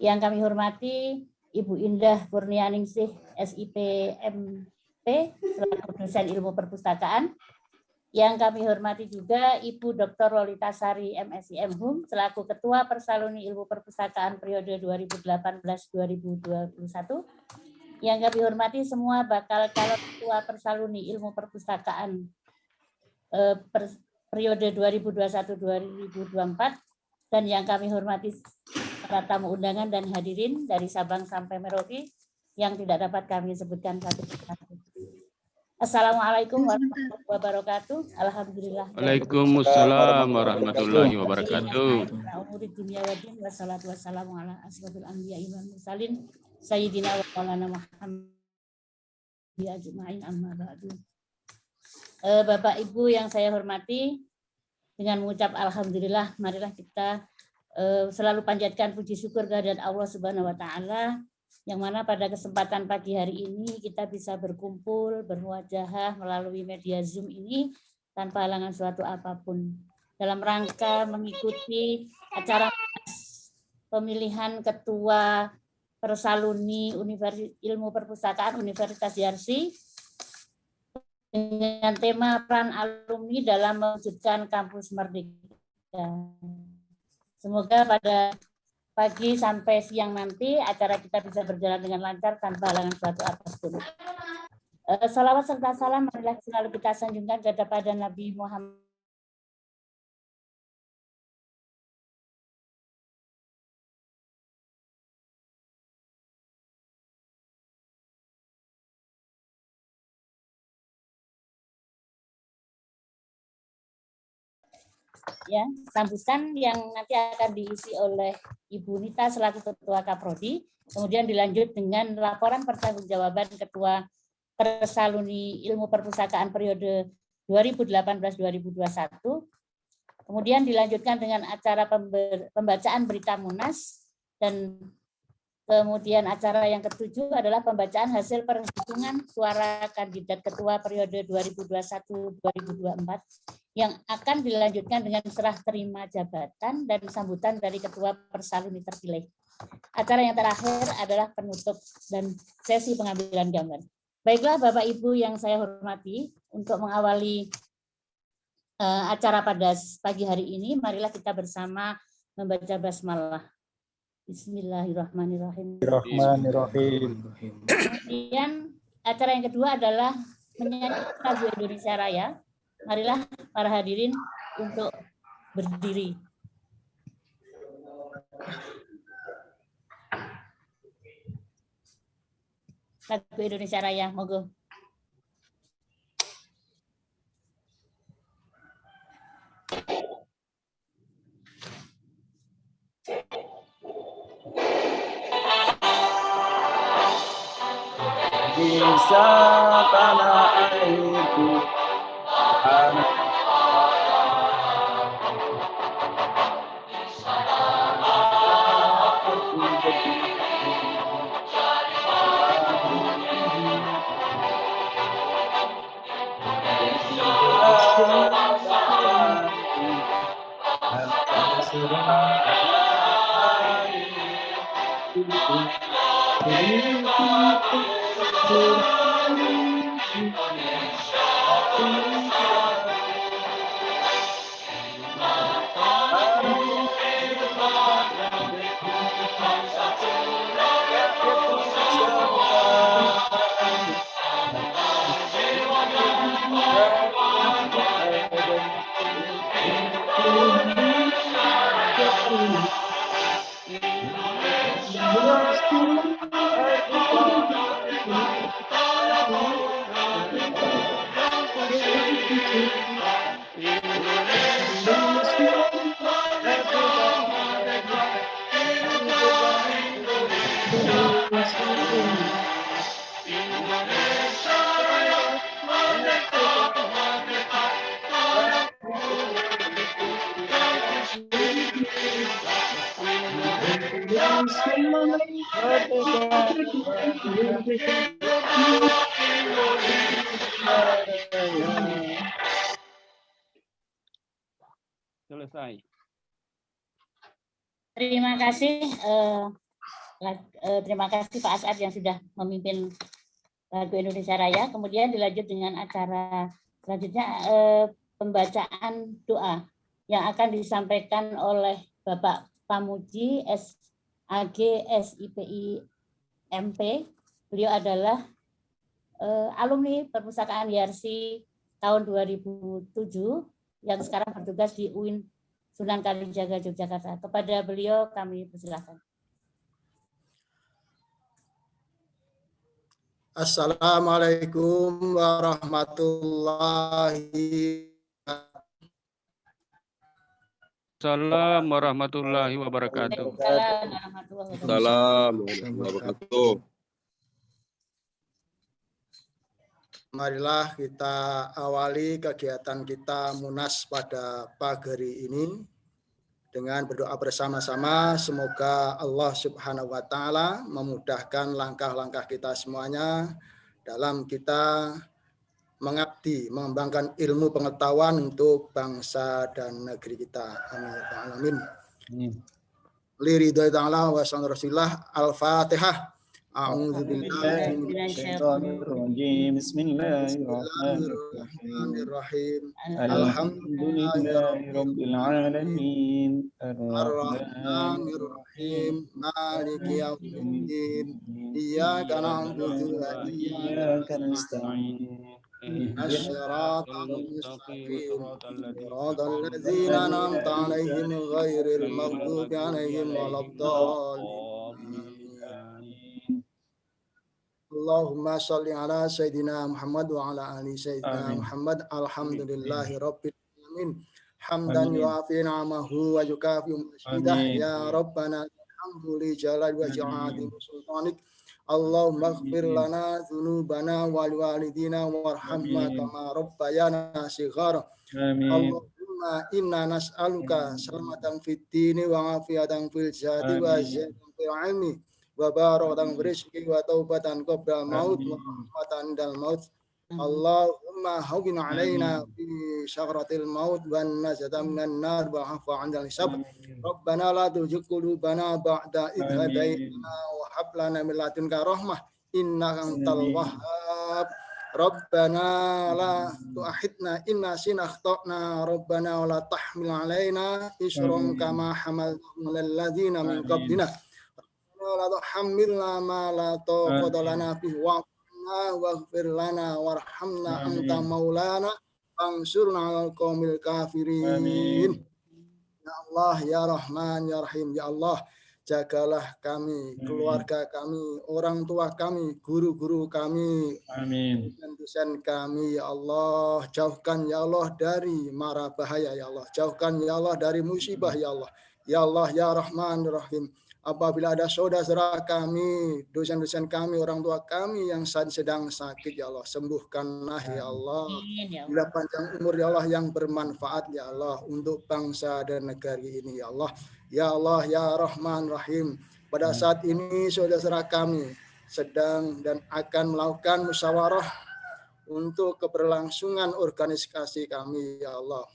Yang kami hormati Ibu Indah Kurnianingsih, SIP MP, selaku dosen ilmu perpustakaan. Yang kami hormati juga Ibu Dr. Lolita Sari, MSI MHum, selaku Ketua Persaluni Ilmu Perpustakaan periode 2018-2021. Yang kami hormati semua bakal calon Ketua Persaluni Ilmu Perpustakaan periode 2021-2024. Dan yang kami hormati para tamu undangan dan hadirin dari Sabang sampai Merauke yang tidak dapat kami sebutkan satu persatu. Assalamualaikum warahmatullahi wabarakatuh. Alhamdulillah. Waalaikumsalam warahmatullahi wabarakatuh. Wassalatu wassalamu ala asyrofil anbiya'i wal mursalin sayyidina wa maulana Muhammad ajma'in amma ba'du. Bapak Ibu yang saya hormati, dengan mengucap alhamdulillah, marilah kita selalu panjatkan puji syukur kehadirat Allah Subhanahu wa taala, yang mana pada kesempatan pagi hari ini kita bisa berkumpul, bermuajahah melalui media Zoom ini tanpa halangan suatu apapun dalam rangka mengikuti acara pemilihan Ketua Persaluni Ilmu Perpustakaan Universitas Yarsi dengan tema peran alumni dalam mewujudkan kampus merdeka. Semoga pada pagi sampai siang nanti acara kita bisa berjalan dengan lancar tanpa halangan suatu apapun. Salawat serta salam marilah selalu kita sanjungkan kepada Nabi Muhammad. Ya, sambutan yang nanti akan diisi oleh Ibu Nita selaku Ketua Kaprodi, kemudian dilanjut dengan laporan pertanggungjawaban Ketua Persaluni Ilmu Perpustakaan periode 2018-2021, kemudian dilanjutkan dengan acara pembacaan berita Munas, dan kemudian acara yang ketujuh adalah pembacaan hasil perhitungan suara kandidat ketua periode 2021-2024 yang akan dilanjutkan dengan serah terima jabatan dan sambutan dari ketua Persaluni terpilih. Acara yang terakhir adalah penutup dan sesi pengambilan gambar. Baiklah Bapak Ibu yang saya hormati, untuk mengawali acara pada pagi hari ini, marilah kita bersama membaca basmalah. Bismillahirrahmanirrahim. Kemudian acara yang kedua adalah menyanyi lagu Indonesia Raya. Marilah para hadirin untuk berdiri. Lagu Indonesia Raya, monggo. Bisa tanah airku Selesai. Terima kasih Pak As'ad yang sudah memimpin Lagu Indonesia Raya. Kemudian dilanjut dengan acara selanjutnya, pembacaan doa yang akan disampaikan oleh Bapak Pamuji SAG SIPI MP. Beliau adalah alumni Perpustakaan Yarsi tahun 2007 yang sekarang bertugas di UIN Sunan Kalijaga Yogyakarta. Kepada beliau kami persilakan. Assalamualaikum warahmatullahi wabarakatuh. Assalamualaikum warahmatullahi wabarakatuh. Assalamualaikum warahmatullahi wabarakatuh. Assalamualaikum wabarakatuh. Marilah kita awali kegiatan kita Munas pada pagi hari ini dengan berdoa bersama-sama. Semoga Allah Subhanahu wa Ta'ala memudahkan langkah-langkah kita semuanya dalam kita mengabdi, mengembangkan ilmu pengetahuan untuk bangsa dan negeri kita. Amin ya rabbal alamin. Liridho ta'ala wa sanrasillah. Al-Fatihah. A'udzubillahi Bismillahirrahmanirrahim. Bismillahirrahmanirrahim. Alhamdulillahirabbil alamin. Ar-Rahmanir-Rahim. Maliki yaumiddin. Iyyaka na'budu wa iyyaka nasta'in. Ash-shiratal mustaqim. Shiratal ladzina an'amta 'alaihim ghairil maghdubi 'alaihim waladdallin. Allahumma sholli ala Sayyidina Muhammad wa ala ali Sayyidina Muhammad. Alhamdulillahi Rabbil Alamin. Hamdan yuafi ni'amahu wa yukafi masyidah. Ya Rabbana alhamdulillah jalal wa ja'adim sultanik. Allahumma ighfir lana dhunubana wa liwalidina warhamna kama rabbayana shighara. Allahumma inna nas'aluka salamatan fid dini wa afiyatan fil jasadi wa ziyadatan fil ilmi wa barakatan rizqi wa taubatan qabla maut wa rahmatan dal maut. Allahumma hawwin alaina fi syakratil maut wan najata minan nar wa afa 'anil hisab. Rabbana la tuzigh qulubana ba'da idh hadaytana wa hab lana min ladunka rahmah innaka antal wahhab. Rabbana la tu'akhidna in nasina akhtana rabbana wa la tahmil alaina isran kama hamaltahu 'alal ladzina min qablina. La tuhammilna ma la taqata lana bihi waghfir lana warhamna anta maulana wansurna 'alal qaumil kafirin. Ya Allah, ya Rahman, ya Rahim, ya Allah, jagalah kami, keluarga kami, orang tua kami, guru-guru kami, dosen kami, ya Allah, jauhkan ya Allah dari mara bahaya, ya Allah, jauhkan ya Allah dari musibah, ya Allah, ya Allah, ya Rahman, ya Rahim. Apabila ada saudara kami, dosen-dosen kami, orang tua kami yang sedang sakit, ya Allah, sembuhkanlah ya Allah. Bila panjang umur ya Allah yang bermanfaat ya Allah untuk bangsa dan negeri ini ya Allah. Ya Allah, ya Rahman Rahim. Pada saat ini saudara kami sedang dan akan melakukan musyawarah untuk keberlangsungan organisasi kami ya Allah.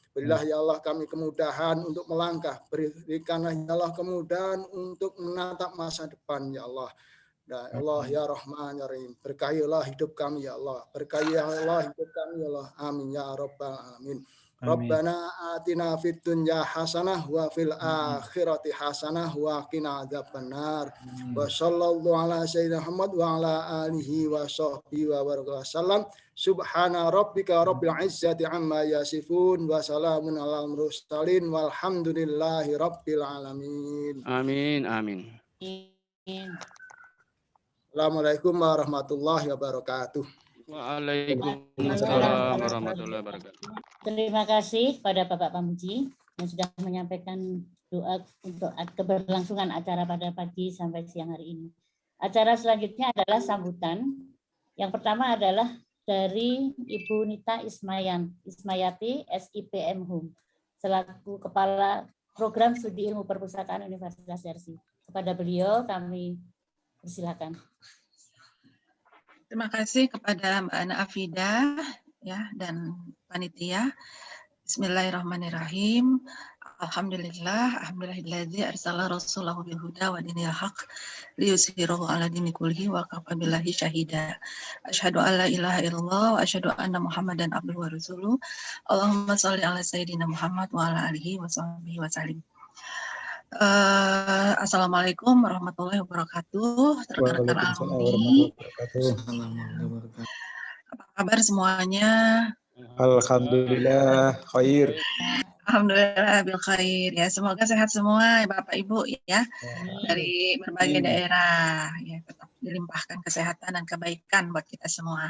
Berilah ya Allah kami kemudahan untuk melangkah. Berikanlah ya Allah kemudahan untuk menatap masa depan ya Allah. Ya Allah ya Rahman ya Rahim. Berkahilah hidup kami ya Allah. Berkahilah hidup kami ya Allah. Amin ya Rabbal Alamin. Rabbana atina fid dunya hasanah wa fil akhirati hasanah wa qina adzabannar. Wa sallallahu ala sayyidina Muhammad wa ala alihi wa sahbihi wa baraka wasallam. Subhana rabbika rabbil izzati amma yasifun wa salamun alal mursalin walhamdulillahi rabbil alamin. Amin, amin. Assalamualaikum warahmatullahi wabarakatuh. Waalaikumsalam warahmatullahi wabarakatuh. Terima kasih pada Bapak Pamuji yang sudah menyampaikan doa untuk keberlangsungan acara pada pagi sampai siang hari ini. Acara selanjutnya adalah sambutan. Yang pertama adalah dari Ibu Nita Ismayati, SIPM Hum, selaku Kepala Program Studi Ilmu Perpustakaan Universitas Yarsi. Kepada beliau kami persilakan. Terima kasih kepada Mbak Ana Afida ya dan panitia. Bismillahirrahmanirrahim. Alhamdulillahilladzi arsala rasulahu bil huda wa dinil haqq liyuzhirahu 'ala dini kullihi wa kafa billahi syahida. Asyhadu an la ilaha illallah wa asyhadu anna Muhammadan abduhu wa rasuluh. Allahumma shalli 'ala sayyidina Muhammad wa 'ala alihi wa sahbihi wa sallim. Assalamualaikum warahmatullahi wabarakatuh. Rekan-rekan alumni, apa kabar semuanya? Alhamdulillah khair. Alhamdulillah bil khair ya. Semoga sehat semua ya, Bapak Ibu ya, dari berbagai daerah ya, tetap dilimpahkan kesehatan dan kebaikan buat kita semua.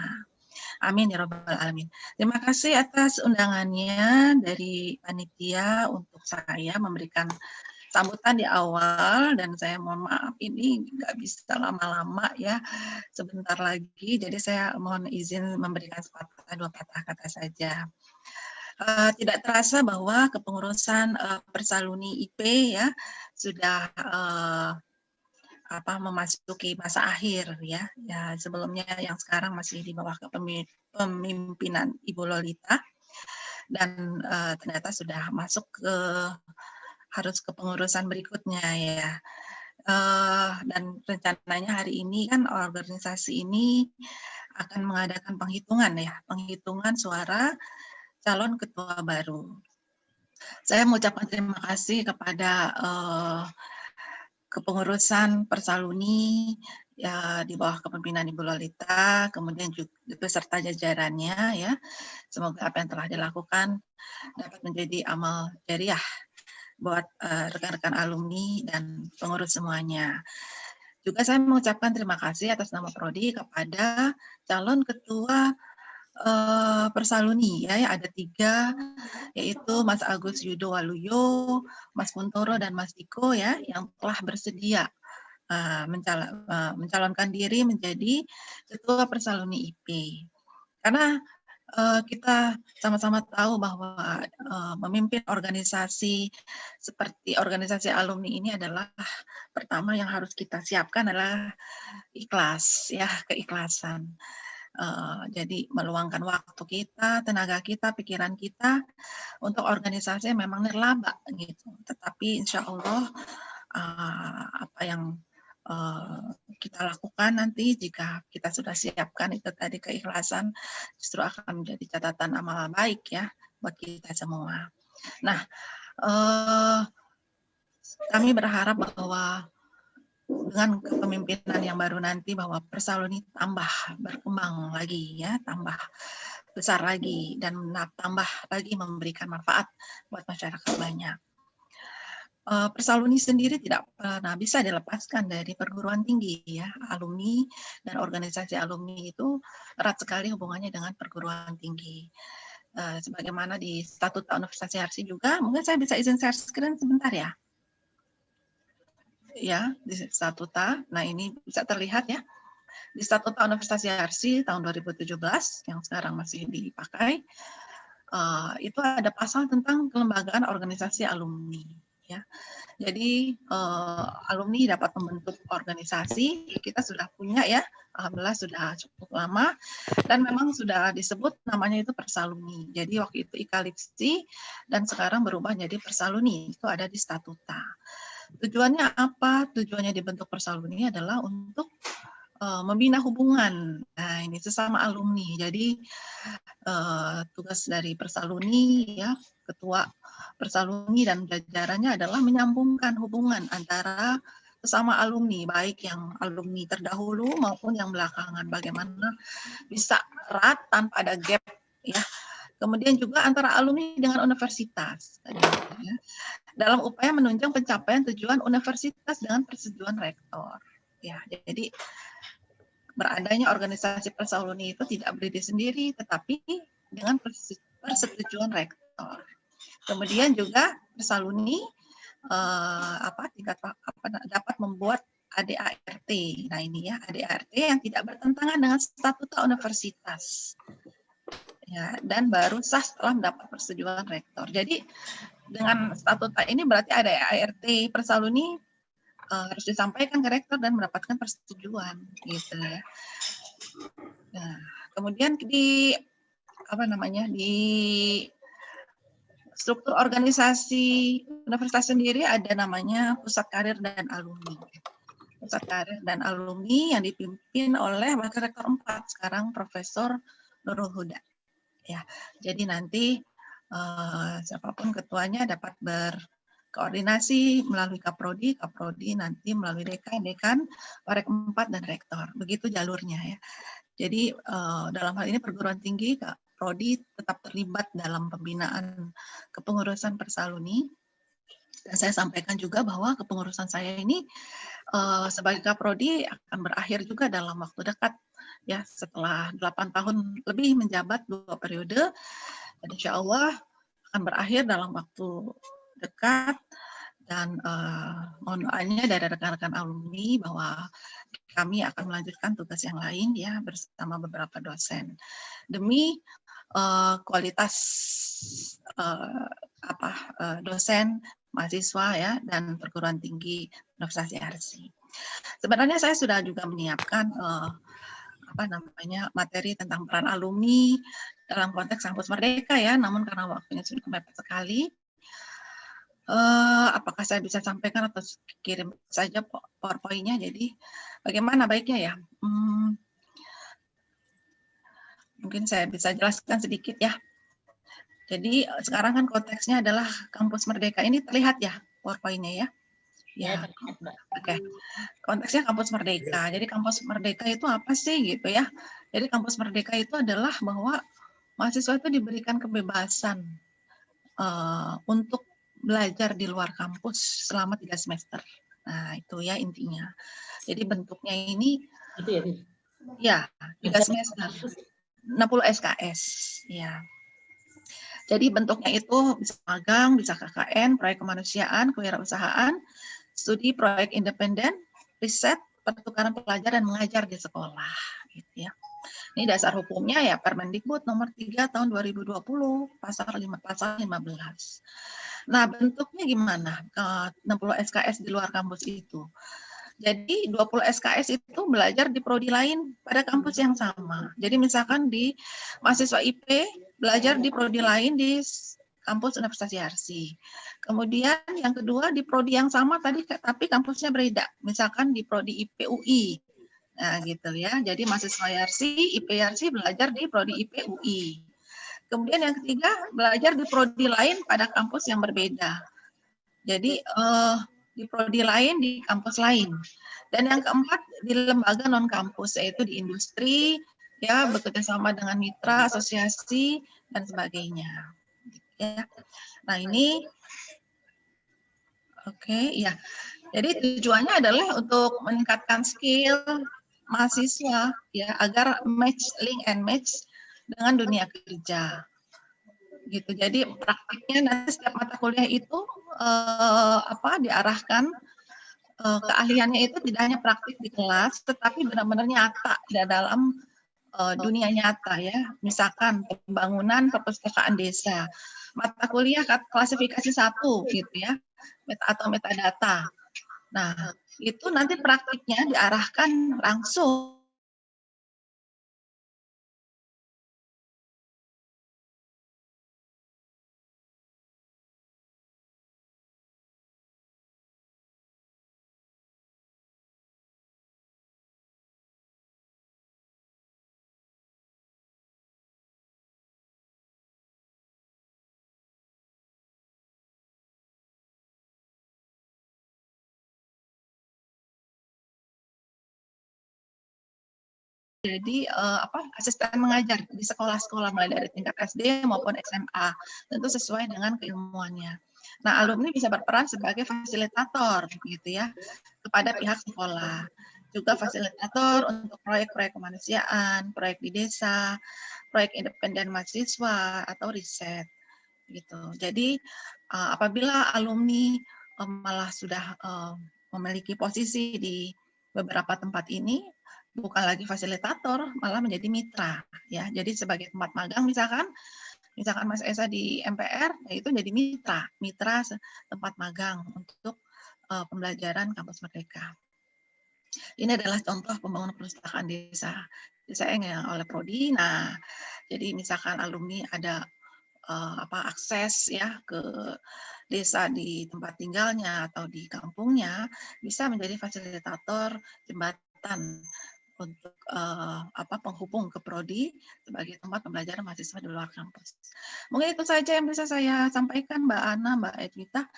Amin ya rabbal alamin. Terima kasih atas undangannya dari panitia untuk saya memberikan sambutan di awal, dan saya mohon maaf ini nggak bisa lama-lama ya, sebentar lagi, jadi saya mohon izin memberikan dua patah kata saja. Tidak terasa bahwa kepengurusan Persaluni IP ya sudah memasuki masa akhir ya. Sebelumnya yang sekarang masih di bawah kepemimpinan Ibu Lolita, dan ternyata sudah masuk ke harus kepengurusan berikutnya ya. Dan rencananya hari ini kan organisasi ini akan mengadakan penghitungan suara calon ketua baru. Saya mengucapkan terima kasih kepada kepengurusan Persaluni ya, di bawah kepemimpinan Ibu Lolita, kemudian juga beserta jajarannya ya. Semoga apa yang telah dilakukan dapat menjadi amal jariah buat rekan-rekan alumni dan pengurus semuanya. Juga saya mengucapkan terima kasih atas nama Prodi kepada calon ketua Persaluni ya, ada 3, yaitu Mas Agus Yudo Waluyo, Mas Kuntoro dan Mas Diko ya, yang telah bersedia mencalonkan diri menjadi ketua Persaluni IP. Karena kita sama-sama tahu bahwa memimpin organisasi seperti organisasi alumni ini adalah pertama yang harus kita siapkan adalah ikhlas ya, keikhlasan. Jadi meluangkan waktu kita, tenaga kita, pikiran kita untuk organisasi yang memang nirlaba gitu. Tetapi insya Allah apa yang kita lakukan nanti jika kita sudah siapkan itu tadi keikhlasan, justru akan menjadi catatan amal baik ya buat kita semua. Nah, kami berharap bahwa dengan kepemimpinan yang baru nanti bahwa Persaluni tambah berkembang lagi ya, tambah besar lagi dan tambah lagi memberikan manfaat buat masyarakat banyak. Persaluni sendiri tidak pernah bisa dilepaskan dari perguruan tinggi ya. Alumni dan organisasi alumni itu erat sekali hubungannya dengan perguruan tinggi. Sebagaimana di Statuta Universitas Yarsi juga, mungkin saya bisa izin share screen sebentar ya. Ya, di Statuta. Nah, ini bisa terlihat ya. Di Statuta Universitas Yarsi tahun 2017 yang sekarang masih dipakai, itu ada pasal tentang kelembagaan organisasi alumni ya. Jadi alumni dapat membentuk organisasi, kita sudah punya ya, alhamdulillah sudah cukup lama, dan memang sudah disebut namanya itu Persaluni. Jadi waktu itu Ikalipsi dan sekarang berubah jadi Persaluni, itu ada di Statuta. Tujuannya apa? Tujuannya dibentuk Persaluni adalah untuk membina hubungan. Nah, ini sesama alumni. Jadi tugas dari Persaluni ya, ketua Persaluni dan jajarannya adalah menyambungkan hubungan antara sesama alumni, baik yang alumni terdahulu maupun yang belakangan. Bagaimana bisa erat tanpa ada gap ya. Kemudian juga antara alumni dengan universitas. Ya, dalam upaya menunjang pencapaian tujuan universitas dengan persetujuan rektor. Ya, jadi beradanya organisasi Persaluni itu tidak berdiri sendiri, tetapi dengan persetujuan rektor. Kemudian juga Persaluni dapat membuat ADART. Nah ini ya, ADART yang tidak bertentangan dengan statuta universitas. Ya, dan baru sah setelah mendapat persetujuan rektor. Jadi dengan statuta ini berarti ada ART Persaluni harus disampaikan ke rektor dan mendapatkan persetujuan gitu ya. Nah, kemudian di struktur organisasi universitas sendiri ada namanya Pusat Karir dan Alumni. Pusat Karir dan Alumni yang dipimpin oleh Wakil Rektor 4 sekarang Profesor Nurul Huda. Ya, jadi nanti siapapun ketuanya dapat berkoordinasi melalui Kaprodi nanti melalui dekan, Parek 4 dan Rektor. Begitu jalurnya ya. Jadi dalam hal ini perguruan tinggi Prodi tetap terlibat dalam pembinaan kepengurusan Persaluni. Dan saya sampaikan juga bahwa kepengurusan saya ini sebagai Kaprodi akan berakhir juga dalam waktu dekat ya, setelah 8 tahun lebih menjabat 2 periode, dan insya Allah akan berakhir dalam waktu dekat. Dan mohon doanya dari rekan-rekan alumni bahwa kami akan melanjutkan tugas yang lain ya bersama beberapa dosen demi kualitas dosen, mahasiswa ya, dan perguruan tinggi Universitas IARSI. Sebenarnya saya sudah juga menyiapkan materi tentang peran alumni dalam konteks kampus merdeka ya, namun karena waktunya sudah mepet sekali, apakah saya bisa sampaikan atau kirim saja PowerPoint-nya? Jadi bagaimana baiknya ya? Mungkin saya bisa jelaskan sedikit ya. Jadi sekarang kan konteksnya adalah kampus merdeka, ini terlihat ya PowerPoint-nya ya? Ya, oke. Konteksnya kampus merdeka. Jadi kampus merdeka itu apa sih gitu ya? Jadi kampus merdeka itu adalah bahwa mahasiswa itu diberikan kebebasan untuk belajar di luar kampus selama 3 semester. Nah, itu ya intinya. Jadi bentuknya ini ya 3 semester. 60 SKS ya. Jadi bentuknya itu bisa magang, bisa KKN, proyek kemanusiaan, kewirausahaan, studi proyek independen, riset, pertukaran pelajar dan mengajar di sekolah gitu ya. Ini dasar hukumnya ya Permendikbud nomor 3 tahun 2020 pasal 15. Nah, bentuknya gimana? 60 SKS di luar kampus itu. Jadi 20 SKS itu belajar di prodi lain pada kampus yang sama. Jadi misalkan di mahasiswa IP belajar di prodi lain di kampus Universitas IARSI. Kemudian yang kedua di prodi yang sama tadi tapi kampusnya berbeda. Misalkan di prodi IP UI. Nah, gitu ya. Jadi mahasiswa IARSI, IP IARSI belajar di prodi IP UI. Kemudian yang ketiga, belajar di prodi lain pada kampus yang berbeda. Jadi di prodi lain di kampus lain. Dan yang keempat, di lembaga non-kampus, yaitu di industri, ya bekerja sama dengan mitra, asosiasi, dan sebagainya. Ya. Nah ini, oke, ya. Jadi tujuannya adalah untuk meningkatkan skill mahasiswa, ya, agar link and match dengan dunia kerja, gitu. Jadi praktiknya nanti setiap mata kuliah itu diarahkan keahliannya itu tidak hanya praktik di kelas, tetapi benar-benar nyata dalam dunia nyata ya. Misalkan pembangunan perpustakaan desa, mata kuliah klasifikasi 1 gitu ya, atau metadata. Nah itu nanti praktiknya diarahkan langsung jadi asisten mengajar di sekolah-sekolah mulai dari tingkat SD maupun SMA, tentu sesuai dengan keilmuannya. Nah, alumni bisa berperan sebagai fasilitator gitu ya kepada pihak sekolah. Juga fasilitator untuk proyek-proyek kemanusiaan, proyek di desa, proyek independen mahasiswa atau riset gitu. Jadi apabila alumni malah sudah memiliki posisi di beberapa tempat ini, bukan lagi fasilitator, malah menjadi mitra ya. Jadi sebagai tempat magang misalkan Mas Esa di MPR, itu jadi mitra tempat magang untuk pembelajaran kampus merdeka. Ini adalah contoh pembangunan perpustakaan desa yang oleh Prodi. Nah, jadi misalkan alumni ada akses ya ke desa di tempat tinggalnya atau di kampungnya, bisa menjadi fasilitator jembatan untuk penghubung ke prodi sebagai tempat pembelajaran mahasiswa di luar kampus. Mungkin itu saja yang bisa saya sampaikan, Mbak Ana, Mbak Edwita.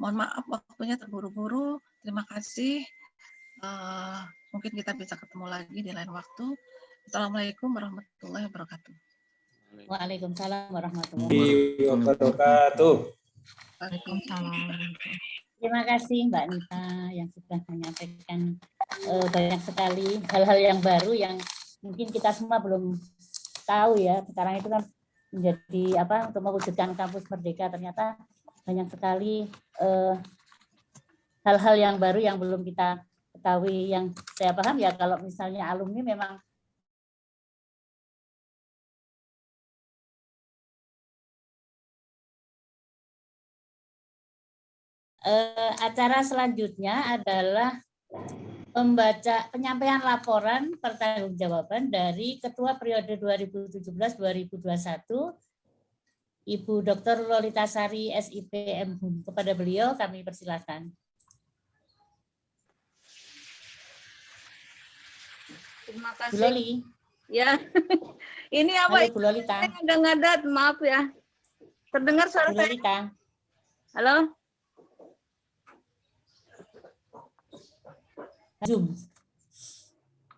Mohon maaf waktunya terburu-buru. Terima kasih. Mungkin kita bisa ketemu lagi di lain waktu. Assalamualaikum warahmatullahi wabarakatuh. Waalaikumsalam warahmatullahi wabarakatuh. Waalaikumsalam. Terima kasih Mbak Nita yang sudah menyampaikan banyak sekali hal-hal yang baru yang mungkin kita semua belum tahu ya. Sekarang itu kan menjadi untuk mewujudkan kampus merdeka, ternyata banyak sekali hal-hal yang baru yang belum kita ketahui. Yang saya paham ya, kalau misalnya alumni memang acara selanjutnya adalah penyampaian laporan pertanggungjawaban dari Ketua Periode 2017-2021, Ibu Dr. Lolita Sari, SIP MHUM. Kepada beliau kami persilakan. Terima Bu kasih. Loli. Ya, ini apa? Halo, Bu Lolita. Saya agak ngadat, maaf ya. Terdengar suara Bu saya? Lolita. Halo? Zoom.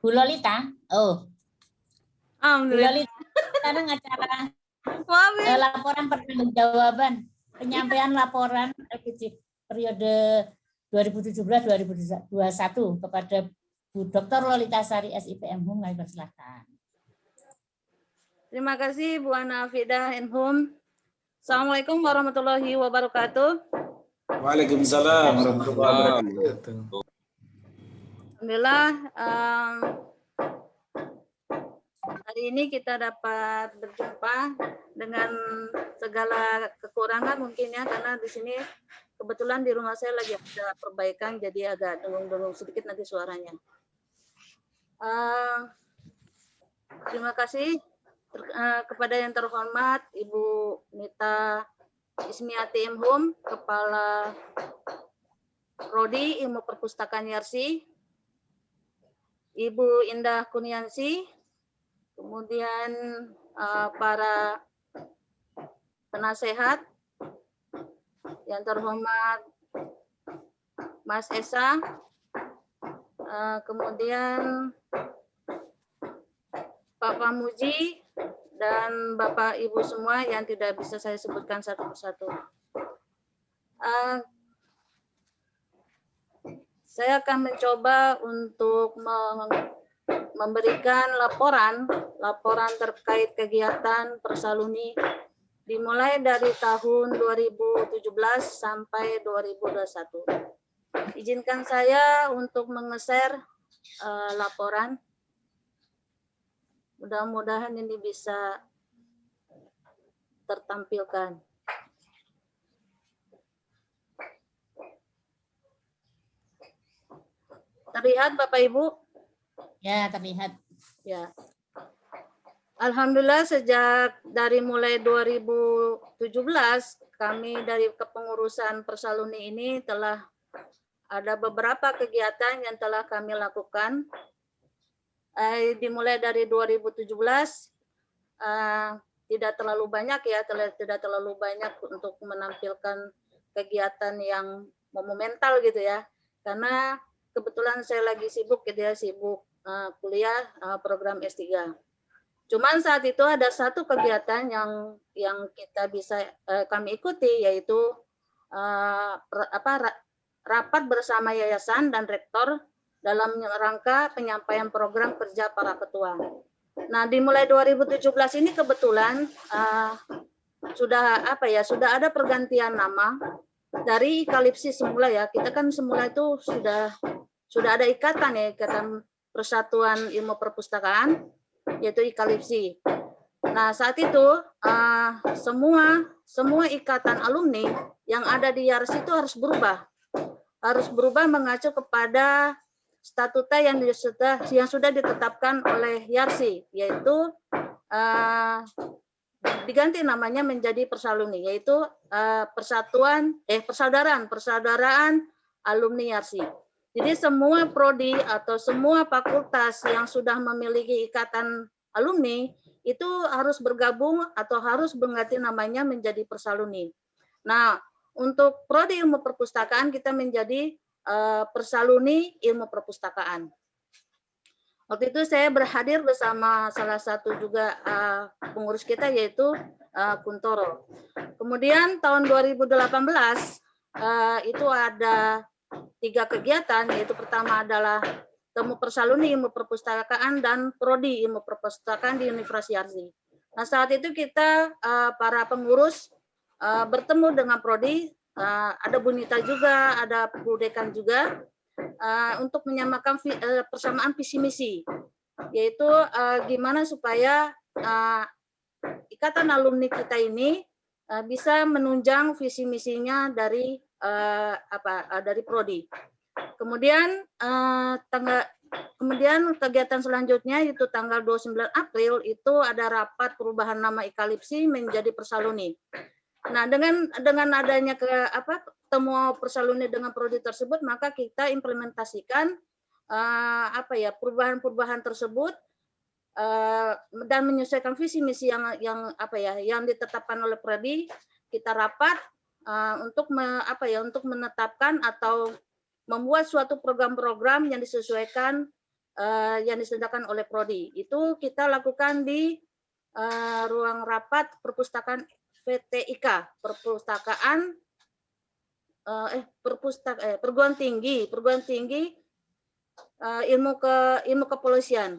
Bu Lolita. Oh. Bu Alhamdulillah. Lolita, sekarang acara Maaf ya. laporan pertanggungjawaban, penyampaian laporan periode 2017-2021 kepada Bu Dr. Lolita Sari, SIP MHUM. Kami persilakan. Terima kasih Bu Ana Fidah MHUM. Assalamualaikum warahmatullahi wabarakatuh. Waalaikumsalam warahmatullahi wabarakatuh. Alhamdulillah, hari ini kita dapat berjumpa dengan segala kekurangan mungkin ya, karena di sini kebetulan di rumah saya lagi ada perbaikan, jadi agak dengung-dengung sedikit nanti suaranya. Terima kasih kepada yang terhormat Ibu Nita Ismiati MHUM, Kepala Prodi Ilmu Perpustakaan Yarsi, Ibu Indah Kuniansi, kemudian para penasehat yang terhormat Mas Esa, kemudian Pak Pamuji, dan Bapak Ibu semua yang tidak bisa saya sebutkan satu persatu. Saya akan mencoba untuk memberikan laporan terkait kegiatan Persaluni dimulai dari tahun 2017 sampai 2021. Izinkan saya untuk menge-share laporan. Mudah-mudahan ini bisa tertampilkan. Terlihat Bapak Ibu? Ya, terlihat. Ya. Alhamdulillah sejak dari mulai 2017 kami dari kepengurusan Persaluni ini telah ada beberapa kegiatan yang telah kami lakukan. Dimulai dari 2017 tidak terlalu banyak ya, tidak terlalu banyak untuk menampilkan kegiatan yang monumental gitu ya, karena kebetulan saya lagi sibuk gitu ya, sibuk kuliah program S3. Cuman saat itu ada satu kegiatan yang kita bisa kami ikuti, yaitu rapat bersama yayasan dan rektor dalam rangka penyampaian program kerja para ketua. Nah, dimulai 2017 ini kebetulan sudah ada pergantian nama dari Ikalipsi semula ya. Kita kan semula itu sudah ada ikatan ya, Ikatan Persatuan Ilmu Perpustakaan, yaitu Ikalipsi. Nah, saat itu semua ikatan alumni yang ada di Yarsi itu harus berubah mengacu kepada statuta yang sudah ditetapkan oleh Yarsi, yaitu diganti namanya menjadi Persaluni, yaitu persaudaraan alumni YARSI. Jadi semua prodi atau semua fakultas yang sudah memiliki ikatan alumni itu harus bergabung atau harus mengganti namanya menjadi Persaluni. Nah, untuk prodi ilmu perpustakaan kita menjadi Persaluni ilmu perpustakaan. Waktu itu saya berhadir bersama salah satu juga pengurus kita yaitu Kuntoro. Kemudian tahun 2018 itu ada 3 kegiatan, yaitu pertama adalah Temu Persaluni ilmu perpustakaan dan Prodi ilmu perpustakaan di Universitas YARSI. Nah, saat itu kita para pengurus bertemu dengan Prodi, ada Bu Nita juga, ada Bu Dekan juga, untuk menyamakan persamaan visi misi, yaitu gimana supaya ikatan alumni kita ini bisa menunjang visi misinya dari dari prodi. Kemudian kegiatan selanjutnya itu tanggal 29 April itu ada rapat perubahan nama Ikalipsi menjadi Persaluni. Nah, dengan adanya temu Persaluni dengan prodi tersebut, maka kita implementasikan perubahan-perubahan tersebut dan menyesuaikan visi misi yang ditetapkan oleh prodi. Kita rapat untuk menetapkan atau membuat suatu program-program yang disesuaikan yang disediakan oleh prodi. Itu kita lakukan di ruang rapat perpustakaan PTIK, perguruan tinggi ilmu kepolisian.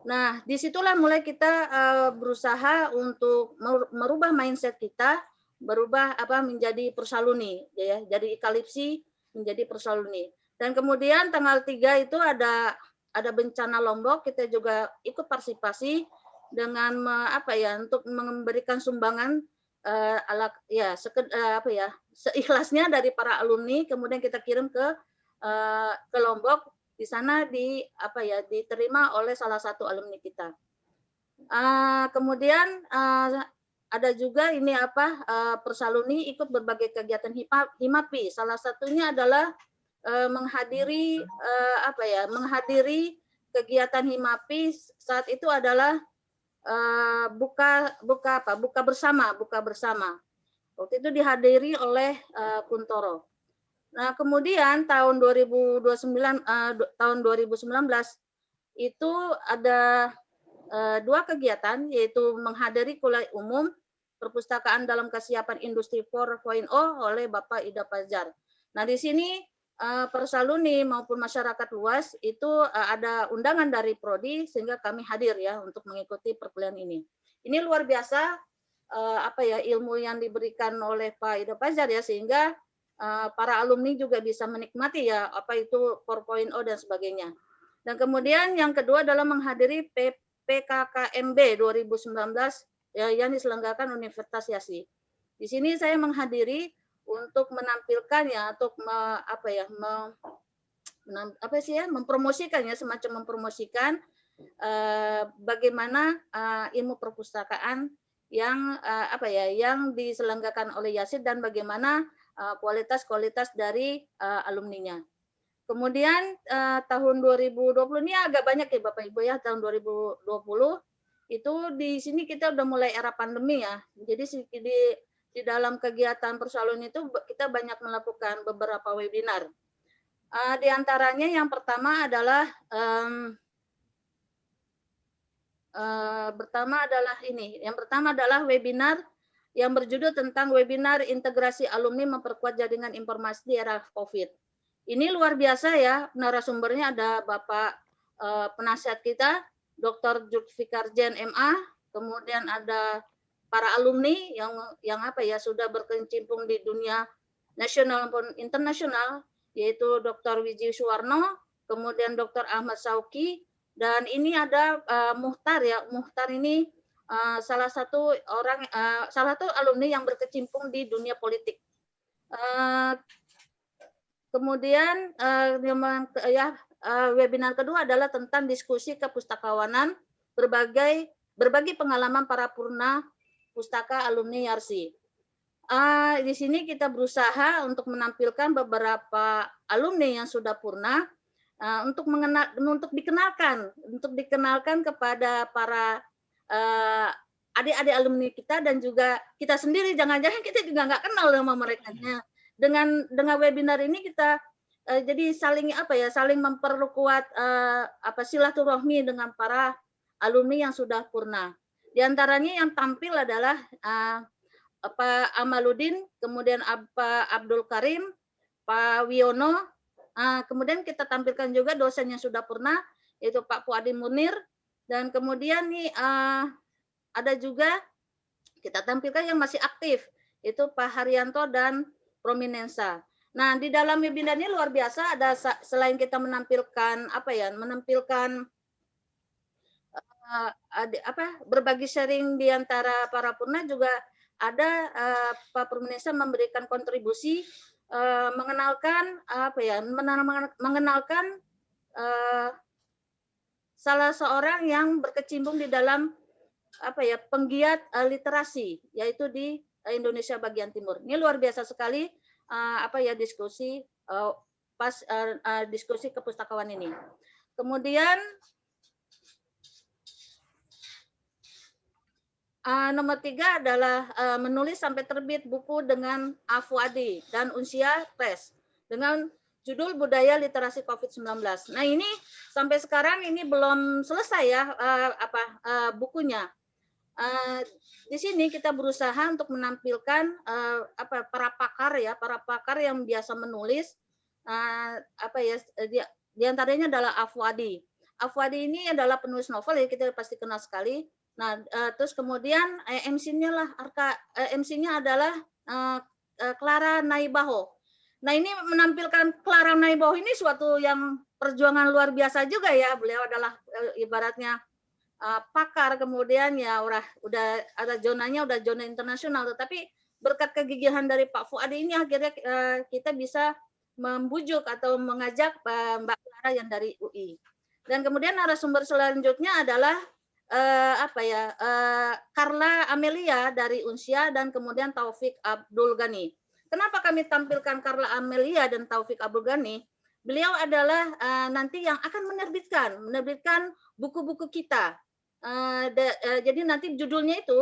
Nah, disitulah mulai kita berusaha untuk merubah mindset kita, menjadi Persaluni, ya, jadi Ikalipsi menjadi Persaluni. Dan kemudian tanggal 3 itu ada bencana Lombok, kita juga ikut partisipasi dengan untuk memberikan sumbangan seikhlasnya dari para alumni, kemudian kita kirim ke Lombok. Di sana diterima oleh salah satu alumni kita. Kemudian ada juga Persaluni ikut berbagai kegiatan HIMAPI. Salah satunya adalah menghadiri kegiatan HIMAPI saat itu adalah buka bersama. Waktu itu dihadiri oleh Kuntoro. Nah, kemudian tahun 2019 itu ada 2 kegiatan, yaitu menghadiri kuliah umum perpustakaan dalam kesiapan industri 4.0 oleh Bapak Ida Fajar. Nah, di sini Persaluni maupun masyarakat luas itu ada undangan dari prodi sehingga kami hadir ya untuk mengikuti perkuliahan ini. Ini luar biasa ilmu yang diberikan oleh Pak Ida Fajar ya, sehingga para alumni juga bisa menikmati ya apa itu 4.0 dan sebagainya. Dan kemudian yang kedua adalah menghadiri PKKMB 2019 ya, yang diselenggarakan Universitas YARSI. Di sini saya menghadiri untuk menampilkan ya, untuk mempromosikan ya, semacam mempromosikan bagaimana ilmu perpustakaan yang yang diselenggarakan oleh YARSI dan bagaimana kualitas dari alumninya. Kemudian tahun 2020 ini agak banyak ya Bapak Ibu ya, tahun 2020 itu di sini kita udah mulai era pandemi ya. Jadi di dalam kegiatan Persaluni itu kita banyak melakukan beberapa webinar. Di antaranya yang pertama adalah webinar yang berjudul tentang webinar integrasi alumni memperkuat jaringan informasi di era COVID. Ini luar biasa ya, narasumbernya ada Bapak penasihat kita, Dr. Zulfikar Jen MA, kemudian ada para alumni yang sudah berkecimpung di dunia nasional maupun internasional, yaitu Dr. Wiji Suwarno, kemudian Dr. Ahmad Sauki, dan ini ada Muhtar ya. Muhtar ini salah satu alumni yang berkecimpung di dunia politik. Kemudian webinar kedua adalah tentang diskusi kepustakawanan berbagai berbagi pengalaman para purna pustaka alumni Yarsi. Di sini kita berusaha untuk menampilkan beberapa alumni yang sudah purna untuk dikenalkan kepada para adik-adik alumni kita dan juga kita sendiri. Jangan-jangan kita juga nggak kenal sama mereka. Dengan webinar ini kita jadi saling memperkuat silaturahmi dengan para alumni yang sudah purna. Di antaranya yang tampil adalah Pak Amaluddin, kemudian Pak Abdul Karim, Pak Wiono, kemudian kita tampilkan juga dosen yang sudah purna, yaitu Pak Fuadi Munir, dan kemudian nih ada juga kita tampilkan yang masih aktif, itu Pak Haryanto dan Prominensa. Nah, di dalam webinar ini luar biasa, ada selain kita menampilkan berbagi sharing di antara para purna, juga ada Pak Prominensa memberikan kontribusi mengenalkan salah seorang yang berkecimpung di dalam penggiat literasi, yaitu di Indonesia bagian timur. Ini luar biasa sekali diskusi diskusi kepustakawan ini. Kemudian nomor 3 adalah menulis sampai terbit buku dengan Fuadi dan Unsia Press dengan judul Budaya Literasi COVID-19. Nah, ini sampai sekarang ini belum selesai ya bukunya. Di sini kita berusaha untuk menampilkan para pakar yang biasa menulis di antaranya adalah Fuadi. Fuadi ini adalah penulis novel, ya kita pasti kenal sekali. Nah, terus kemudian MC-nya adalah Clara Naibaho. Nah, ini menampilkan Clara Naibaho ini suatu yang perjuangan luar biasa juga ya. Beliau adalah ibaratnya pakar, kemudian ya udah ada zonanya, udah zona internasional. Tetapi berkat kegigihan dari Pak Fuadi ini akhirnya kita bisa membujuk atau mengajak Mbak Clara yang dari UI. Dan kemudian narasumber selanjutnya adalah Carla Amelia dari Unsia dan kemudian Taufik Abdul Ghani. Kenapa kami tampilkan Carla Amelia dan Taufik Abdul Ghani? Beliau adalah nanti yang akan menerbitkan buku-buku kita. Jadi nanti judulnya itu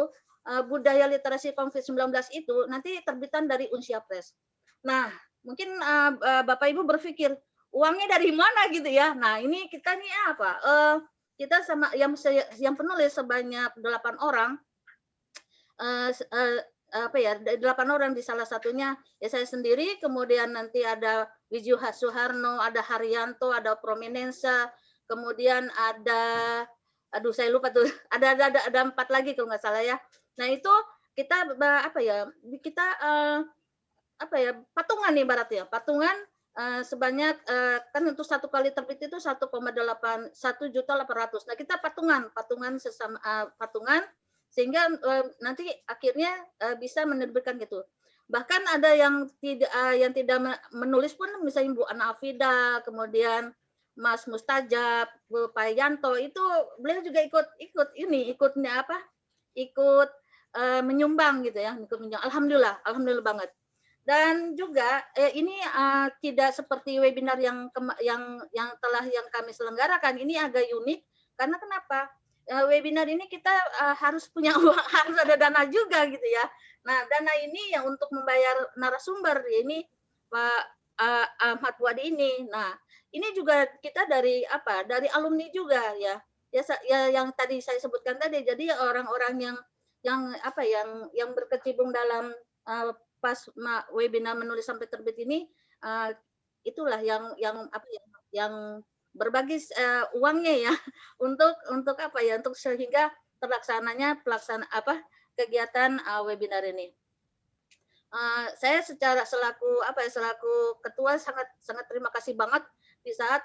Budaya Literasi COVID-19 itu nanti terbitan dari Unsia Press. Nah, mungkin Bapak Ibu berpikir uangnya dari mana gitu ya. Nah, ini kita nih kita sama yang penulis sebanyak 8 orang, 8 orang, di salah satunya ya saya sendiri, kemudian nanti ada Wiju Suharno, ada Haryanto, ada Prominensa, kemudian ada, saya lupa tuh, ada 4 lagi kalau nggak salah ya. Nah, itu kita patungan ibaratnya, patungan sebanyak kan untuk satu kali terbit itu 1,8 1.800.000. Nah, kita patungan sesama patungan sehingga nanti akhirnya bisa menerbitkan gitu. Bahkan ada yang tidak menulis pun, misalnya Bu Ana Afida, kemudian Mas Mustajab, Bu Payanto, itu beliau juga ikut menyumbang gitu ya, alhamdulillah banget. Dan juga ini tidak seperti webinar yang kami selenggarakan. Ini agak unik karena kenapa? Webinar ini kita harus punya uang, harus ada dana juga gitu ya. Nah, dana ini yang untuk membayar narasumber ini Pak Ahmad Fuadi ini. Nah, ini juga kita dari alumni juga ya. Ya yang tadi saya sebutkan tadi. Jadi orang-orang yang berkecimpung dalam pas webinar menulis sampai terbit ini, itulah yang berbagi uangnya ya untuk sehingga terlaksananya kegiatan webinar ini. Saya selaku ketua sangat terima kasih banget di saat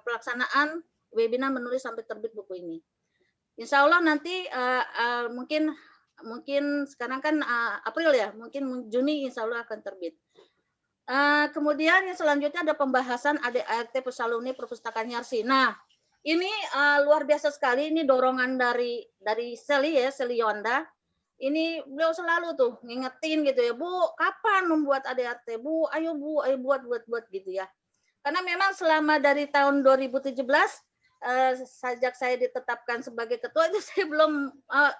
pelaksanaan webinar menulis sampai terbit buku ini. Insya Allah nanti mungkin sekarang kan April ya, mungkin Juni insya Allah akan terbit. Kemudian yang selanjutnya ada pembahasan ADART Pusalumni Perpustakaan Yarsi. Nah, ini luar biasa sekali. Ini dorongan dari Seli Yonda. Ini beliau selalu tuh ngingetin gitu ya, Bu, kapan membuat ADART? Bu, ayo buat gitu ya. Karena memang selama dari tahun 2017 sejak saya ditetapkan sebagai ketua itu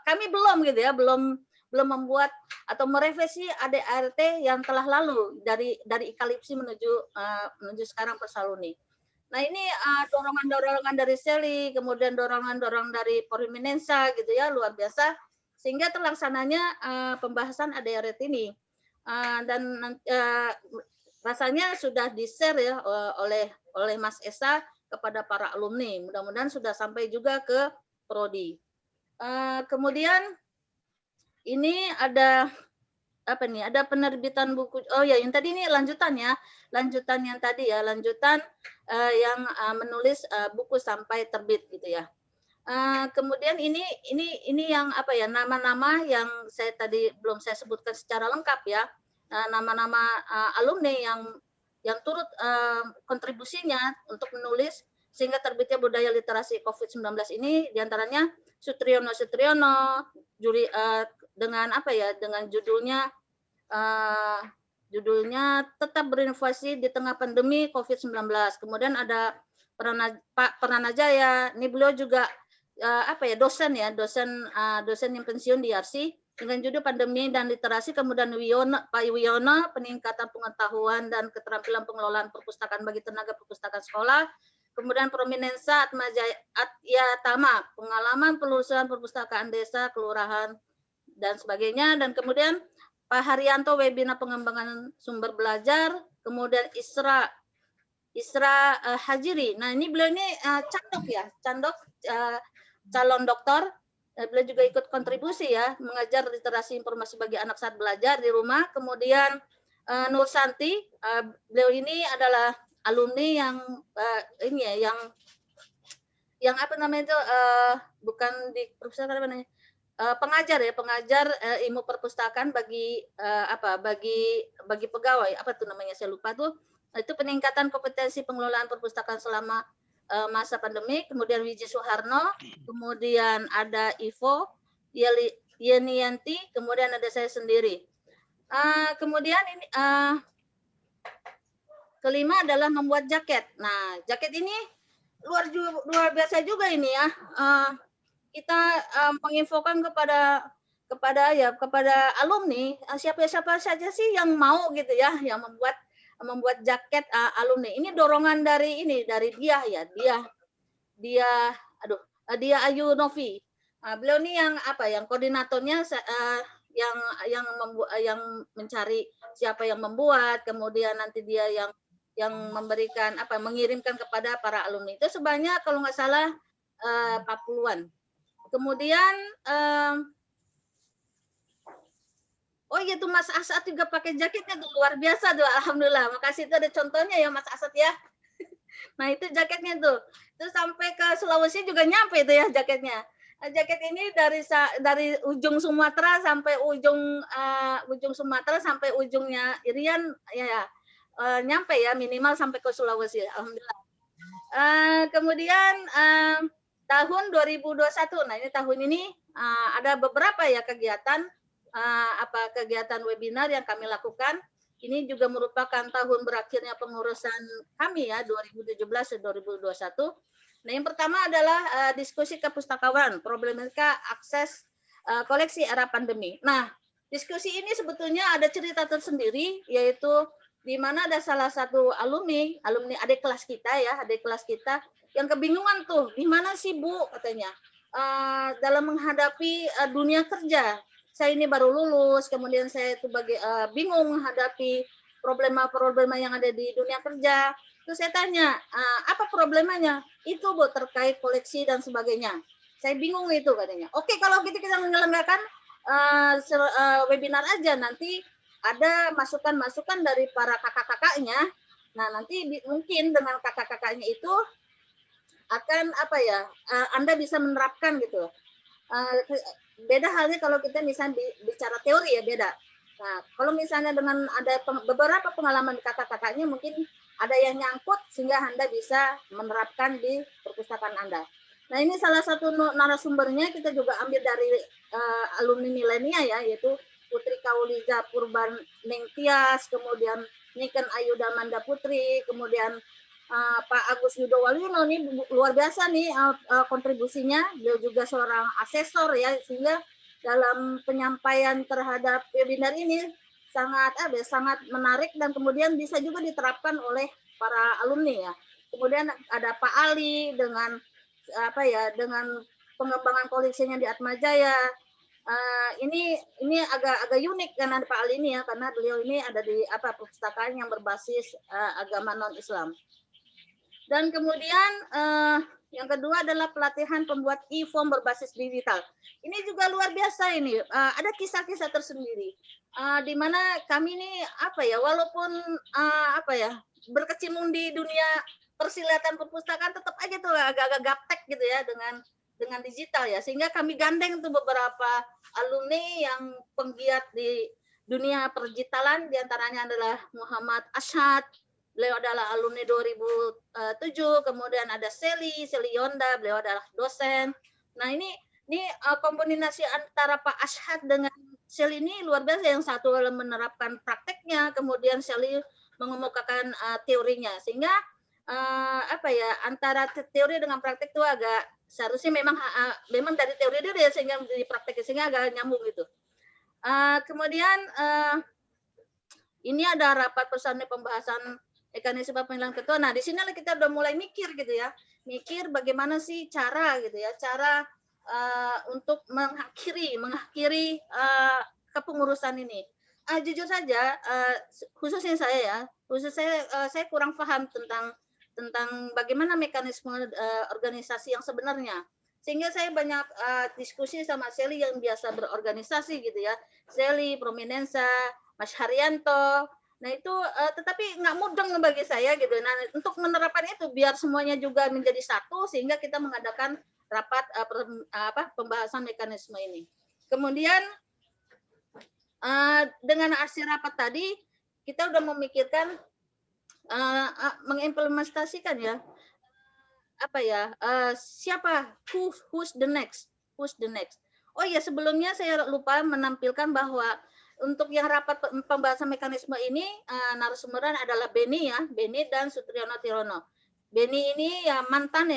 kami belum gitu ya, belum membuat atau merevisi ADART yang telah lalu dari Ikalipsi menuju sekarang Persaluni. Nah, ini dorongan-dorongan dari Seli, kemudian dorongan dari Porminensa gitu ya, luar biasa, sehingga terlaksananya pembahasan ADART ini. Dan rasanya sudah di-share ya oleh Mas Esa kepada para alumni. Mudah-mudahan sudah sampai juga ke prodi. Kemudian ini ada apa nih? Ada penerbitan buku. Oh ya, yang tadi ini lanjutan yang tadi ya, yang menulis buku sampai terbit gitu ya. Kemudian ini yang apa ya, nama-nama yang saya tadi belum saya sebutkan secara lengkap ya. Nama-nama alumni yang turut kontribusinya untuk menulis sehingga terbitnya Budaya Literasi COVID-19 ini, diantaranya Sutriyono dengan apa ya, dengan judulnya Tetap Berinovasi di Tengah Pandemi COVID-19. Kemudian ada Pak Pranajaya, ini beliau juga dosen yang pensiun di RC dengan judul Pandemi dan Literasi. Kemudian Pak Wiono, Peningkatan Pengetahuan dan Keterampilan Pengelolaan Perpustakaan bagi Tenaga Perpustakaan Sekolah. Kemudian Prominensa Atyatama, Pengalaman Penelusuran Perpustakaan Desa, Kelurahan, dan sebagainya. Dan kemudian Pak Haryanto, Webinar Pengembangan Sumber Belajar. Kemudian Isra Hajiri. Nah, ini beliau ini Candok, calon doktor. Beliau juga ikut kontribusi ya, mengajar literasi informasi bagi anak saat belajar di rumah. Kemudian Nur Santi, beliau ini adalah alumni yang apa namanya itu, bukan di perpustakaan, apa namanya, pengajar ilmu perpustakaan bagi bagi pegawai, apa tuh namanya, saya lupa tuh. Itu peningkatan kompetensi pengelolaan perpustakaan selama masa pandemi. Kemudian Wiji Suharno, kemudian ada Ivo Yenianti, kemudian ada saya sendiri. Kemudian ini kelima adalah membuat jaket. Nah, jaket ini luar biasa juga ini ya. Kita menginfokan kepada alumni, siapa saja sih yang mau gitu ya, yang membuat jaket alumni. Ini dorongan dari Dia Ayu Novi. Beliau ini yang koordinatornya, yang mencari siapa yang membuat, kemudian nanti dia yang memberikan mengirimkan kepada para alumni. Itu sebanyak kalau nggak salah 40-an. Kemudian oh iya tuh Mas Asad juga pakai jaketnya tuh, luar biasa tuh, alhamdulillah. Makasih, itu ada contohnya ya Mas Asad ya. Nah, itu jaketnya tuh. Itu sampai ke Sulawesi juga nyampe itu ya jaketnya. Jaket ini dari ujung Sumatera sampai ujung Sumatera sampai ujungnya Irian ya. Nyampe ya, minimal sampai ke Sulawesi, alhamdulillah. Kemudian tahun 2021, nah ini tahun ini ada beberapa ya kegiatan webinar yang kami lakukan. Ini juga merupakan tahun berakhirnya pengurusan kami ya, 2017 dan 2021. Nah, yang pertama adalah diskusi kepustakawan, problematika akses koleksi era pandemi. Nah, diskusi ini sebetulnya ada cerita tersendiri, yaitu di mana ada salah satu alumni adik kelas kita yang kebingungan tuh, gimana sih Bu katanya dalam menghadapi dunia kerja. Saya ini baru lulus, kemudian saya itu bingung menghadapi problema yang ada di dunia kerja. Terus saya tanya, apa problemanya? Itu Bu, terkait koleksi dan sebagainya. Saya bingung itu katanya. Oke, kalau gitu kita menyelenggarakan webinar aja, nanti ada masukan-masukan dari para kakak-kakaknya. Nah, nanti mungkin dengan kakak-kakaknya itu akan Anda bisa menerapkan gitu. Beda halnya kalau kita misalnya bicara teori ya, beda. Nah, kalau misalnya dengan ada beberapa pengalaman kakak-kakaknya, mungkin ada yang nyangkut sehingga Anda bisa menerapkan di perpustakaan Anda. Nah, ini salah satu narasumbernya kita juga ambil dari alumni milenia ya, yaitu Putri Kauliza Purbaning Tias, kemudian Niken Ayuda Manda Putri, kemudian Pak Agus Yudo Waliono, ini luar biasa nih kontribusinya. Dia juga seorang asesor ya, sehingga dalam penyampaian terhadap webinar ini sangat menarik dan kemudian bisa juga diterapkan oleh para alumni ya. Kemudian ada Pak Ali dengan dengan pengembangan koleksinya di Atmajaya. Ini agak unik karena Pak Ali ini ya, karena beliau ini ada di perpustakaan yang berbasis agama non-Islam. Dan kemudian yang kedua adalah pelatihan pembuat e-form berbasis digital. Ini juga luar biasa ini. Ada kisah-kisah tersendiri. Di mana kami ini walaupun berkecimpung di dunia persilatan perpustakaan, tetap aja tuh agak-agak gaptek gitu ya dengan digital ya. Sehingga kami gandeng tuh beberapa alumni yang penggiat di dunia perdigitalan, diantaranya adalah Muhammad Ashad. Beliau adalah alumni 2007, kemudian ada Seli Yonda, beliau adalah dosen. Nah, ini kombinasi antara Pak Ashad dengan Seli ini luar biasa. Yang satu menerapkan prakteknya, kemudian Seli mengemukakan teorinya, sehingga antara teori dengan praktek itu agak seharusnya memang dari teori dia sehingga di praktek sehingga agak nyambung gitu. Kemudian ini ada rapat personil pembahasan mekanisme pemilihan ketua. Nah, di sinilah kita udah mulai mikir gitu ya, bagaimana sih cara gitu ya, untuk mengakhiri kepengurusan ini. Jujur saja, khususnya saya kurang paham tentang bagaimana mekanisme organisasi yang sebenarnya. Sehingga saya banyak diskusi sama Seli yang biasa berorganisasi gitu ya, Seli, Prominensa, Mas Haryanto. Nah itu tetapi nggak mudeng bagi saya gitu. Nah untuk menerapkan itu biar semuanya juga menjadi satu sehingga kita mengadakan rapat pembahasan mekanisme ini. Kemudian dengan hasil rapat tadi kita udah memikirkan mengimplementasikan ya siapa who's the next. Oh ya, sebelumnya saya lupa menampilkan bahwa untuk yang rapat pembahasan mekanisme ini narasumberan adalah Beni dan Sutriyono Tirono. Beni ini ya mantan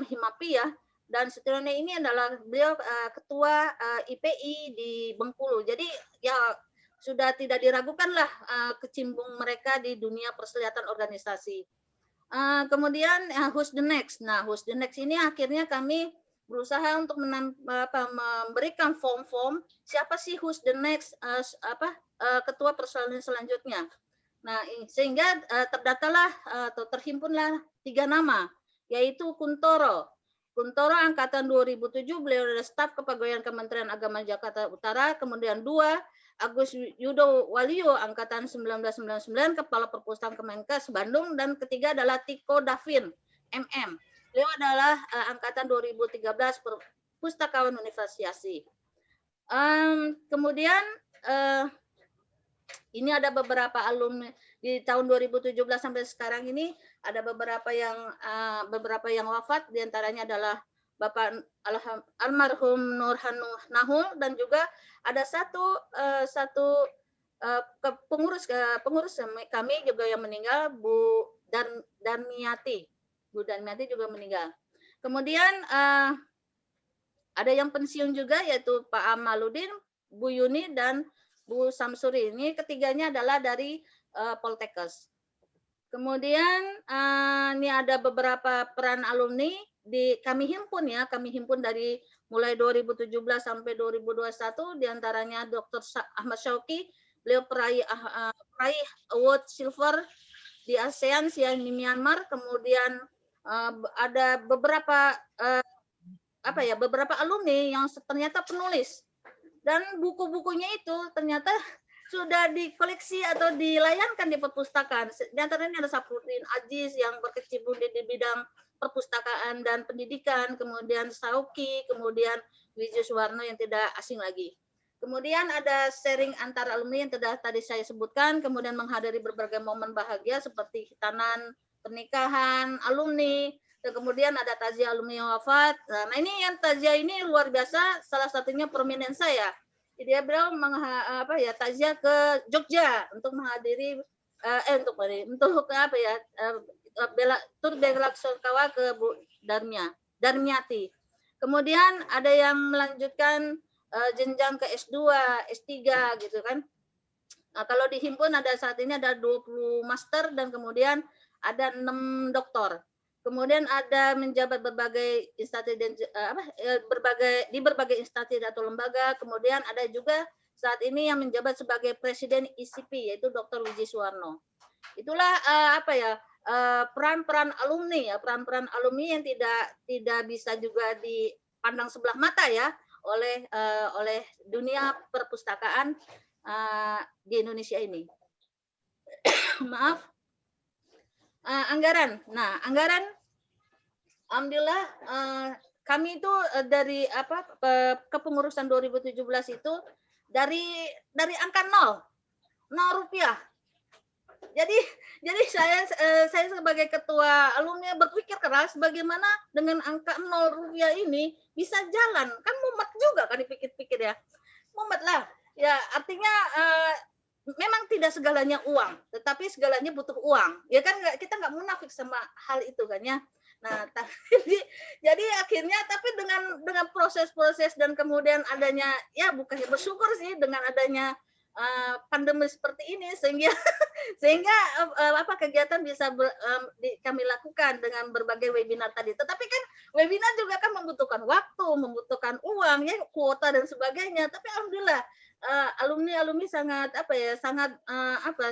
Himapi ya, dan Sutriyono ini adalah beliau ketua IPI di Bengkulu. Jadi ya sudah tidak diragukan lah kecimpung mereka di dunia persilatan organisasi. Kemudian who's the next. Nah, who's the next ini akhirnya kami berusaha untuk memberikan form-form siapa sih who's the next ketua persoalan selanjutnya. Nah, sehingga terdatalah atau terhimpunlah 3 nama, yaitu Kuntoro angkatan 2007, beliau adalah staf kepegawaian Kementerian Agama Jakarta Utara. Kemudian 2, Agus Yudo Walio angkatan 1999, kepala perpustakaan Kemenkes Bandung. Dan ketiga adalah Tiko Davin MM. Beliau adalah angkatan 2013 Pustakawan Universitas. Kemudian ini ada beberapa alumni di tahun 2017 sampai sekarang ini, ada beberapa yang wafat, diantaranya adalah Bapak almarhum Nurhan Nahul, dan juga ada satu pengurus kami juga yang meninggal, Bu Darmiati. Bu Darmiati juga meninggal. Kemudian ada yang pensiun juga, yaitu Pak Amaludin, Bu Yuni, dan Bu Samsuri. Ini ketiganya adalah dari Poltekkes. Kemudian ini ada beberapa peran alumni kami himpun dari mulai 2017 sampai 2021, diantaranya Dr. Ahmad Syauqi, beliau peraih award silver di ASEAN di Myanmar. Kemudian ada beberapa beberapa alumni yang ternyata penulis, dan buku-bukunya itu ternyata sudah dikoleksi atau dilayangkan di perpustakaan. Di antaranya ada Sapruddin Aziz yang berkecimpung di bidang perpustakaan dan pendidikan, kemudian Sauki, kemudian Wijus Warno yang tidak asing lagi. Kemudian ada sharing antar alumni yang tadi saya sebutkan, kemudian menghadiri berbagai momen bahagia seperti hitanan, pernikahan alumni, dan kemudian ada takziah alumni yang wafat. Nah ini yang takziah ini luar biasa, salah satunya prominent saya. Dia beliau takziah ke Jogja untuk menghadiri tur bela sungkawa ke Bu Darmiati. Kemudian ada yang melanjutkan jenjang ke S2, S3 gitu kan. Nah, kalau dihimpun ada saat ini ada 20 master dan kemudian ada 6 doktor. Kemudian ada menjabat berbagai instansi dan di berbagai instansi atau lembaga. Kemudian ada juga saat ini yang menjabat sebagai presiden ICP yaitu Dr. Wiji Suwarno. Itulah peran-peran alumni ya, peran-peran alumni yang tidak bisa juga dipandang sebelah mata ya oleh dunia perpustakaan di Indonesia ini. Maaf. Anggaran. Nah, anggaran alhamdulillah kami itu dari kepengurusan 2017 itu dari angka 0 rupiah. Jadi saya sebagai ketua alumni berpikir keras bagaimana dengan angka 0 rupiah ini bisa jalan. Kan mumet juga kan dipikir-pikir ya. Mumet lah. Ya artinya memang tidak segalanya uang, tetapi segalanya butuh uang. Ya kan kita nggak munafik sama hal itu kan ya. Nah, jadi akhirnya tapi dengan proses-proses dan kemudian adanya ya bukan bersyukur sih dengan adanya pandemi seperti ini sehingga kegiatan bisa kami lakukan dengan berbagai webinar tadi. Tetapi kan webinar juga kan membutuhkan waktu, membutuhkan uang, ya kuota dan sebagainya. Tapi alhamdulillah alumni sangat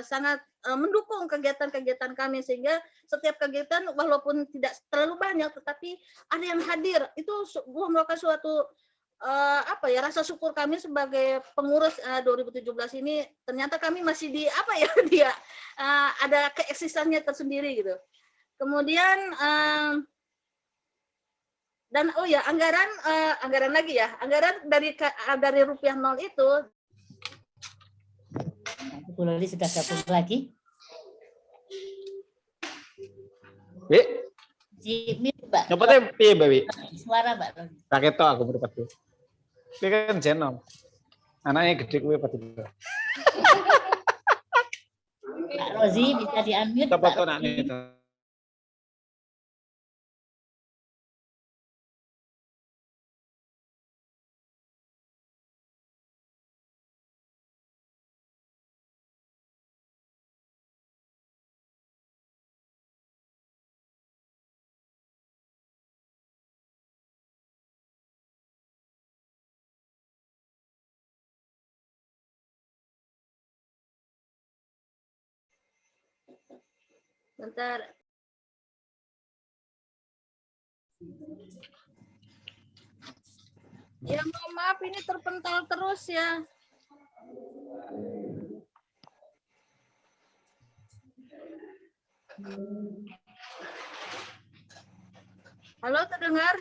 sangat mendukung kegiatan-kegiatan kami sehingga setiap kegiatan walaupun tidak terlalu banyak tetapi ada yang hadir itu merupakan suatu rasa syukur kami sebagai pengurus 2017 ini ternyata kami masih ada keeksistensinya tersendiri gitu. Kemudian dan anggaran lagi ya, anggaran dari rupiah 0 itu. Bu Loli sudah gabung lagi. Bi, Mbak. nyopotnya piye, Mbak Bi? Suara Mbak Loli. Pakai to aku berpati. Ini kan Jenom. Anaknya gede kuwi pati. Pak Rozi bisa di-unmute. Coba to anaknya itu. Bentar. Ya mohon maaf ini terpental terus ya. Halo, terdengar?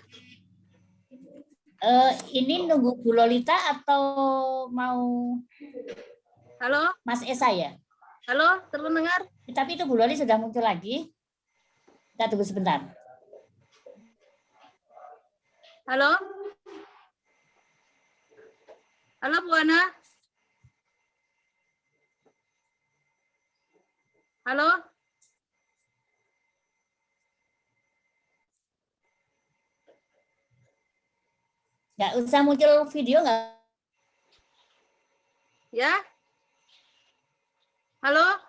Ini nunggu Bu Lolita atau mau Halo? Mas Esa ya? Halo, terdengar? Tapi itu Bu Loli sudah muncul lagi. Kita tunggu sebentar. Halo? Halo, Bu Ana? Halo? Nggak usah muncul video nggak? Ya? Halo?